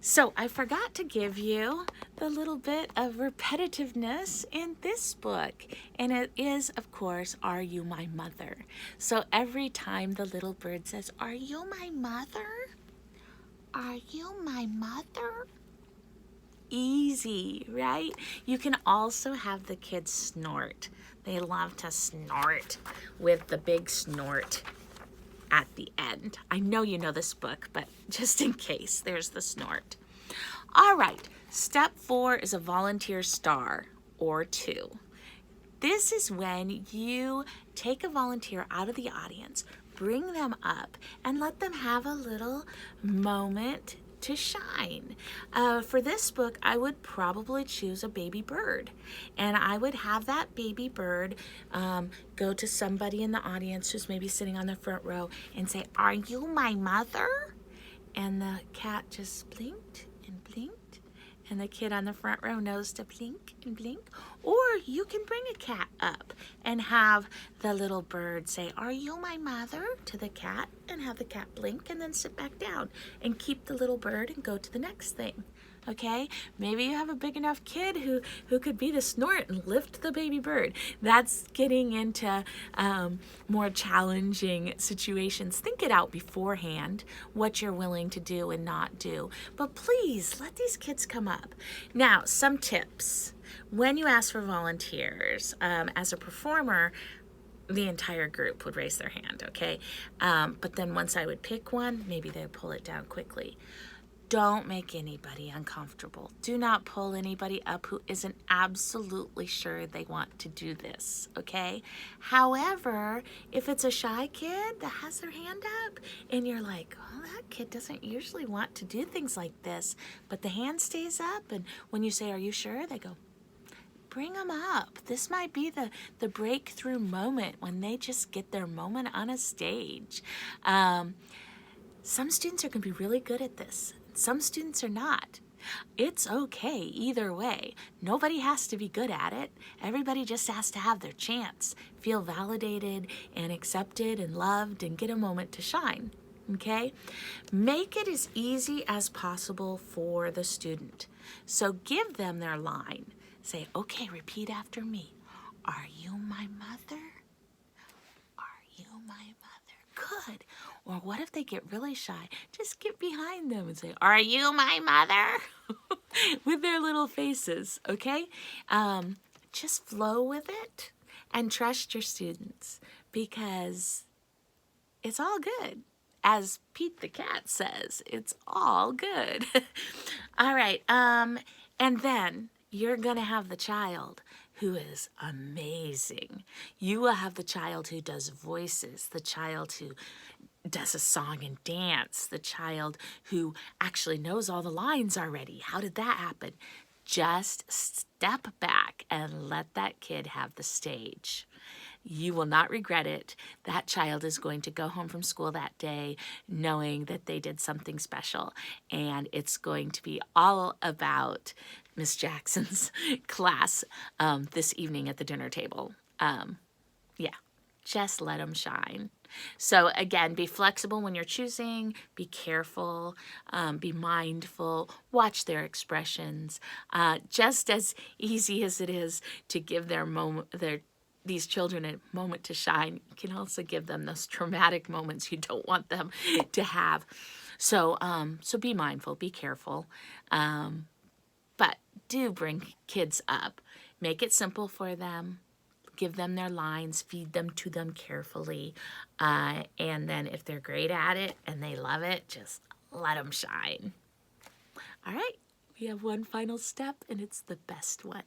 So I forgot to give you the little bit of repetitiveness in this book. And it is, of course, Are You My Mother? So every time the little bird says, Are you my mother? Are you my mother? Easy, right? You can also have the kids snort. They love to snort with the big snort at the end. I know you know this book, but just in case, there's the snort. All right, step 4 is a volunteer star or 2. This is when you take a volunteer out of the audience, bring them up, and let them have a little moment to shine. For this book, I would probably choose a baby bird, and I would have that baby bird go to somebody in the audience who's maybe sitting on the front row and say, Are you my mother? And the cat just blinked and blinked, and the kid on the front row knows to blink and blink. Or you can bring a cat up and have the little bird say, Are you my mother? To the cat, and have the cat blink and then sit back down and keep the little bird and go to the next thing. Okay, maybe you have a big enough kid who could be the snort and lift the baby bird. That's getting into more challenging situations. Think it out beforehand, what you're willing to do and not do. But please let these kids come up. Now, some tips. When you ask for volunteers, as a performer, the entire group would raise their hand, okay? But then once I would pick one, maybe they'd pull it down quickly. Don't make anybody uncomfortable. Do not pull anybody up who isn't absolutely sure they want to do this, okay? However, if it's a shy kid that has their hand up and you're like, oh, that kid doesn't usually want to do things like this, but the hand stays up, and when you say, Are you sure? They go, Bring them up. This might be the breakthrough moment when they just get their moment on a stage. Some students are going to be really good at this. Some students are not. It's okay either way. Nobody has to be good at it. Everybody just has to have their chance, feel validated and accepted and loved, and get a moment to shine. Okay? Make it as easy as possible for the student. So give them their line. Say, okay, repeat after me. Are you my mother? Are you my mother? Good. Or what if they get really shy? Just get behind them and say, Are you my mother? With their little faces, okay? Just flow with it and trust your students, because it's all good. As Pete the cat says, it's all good. All right, and then you're going to have the child who is amazing. You will have the child who does voices, the child who does a song and dance, the child who actually knows all the lines already. How did that happen? Just step back and let that kid have the stage. You will not regret it. That child is going to go home from school that day knowing that they did something special. And it's going to be all about Miss Jackson's class this evening at the dinner table. Yeah, just let them shine. So again, be flexible when you're choosing, be careful, be mindful, watch their expressions. Just as easy as it is to give these children a moment to shine, you can also give them those traumatic moments you don't want them to have. So be mindful, be careful, but do bring kids up. Make it simple for them. Give them their lines, feed them to them carefully, and then if they're great at it and they love it, just let them shine. All right, we have one final step, and it's the best one.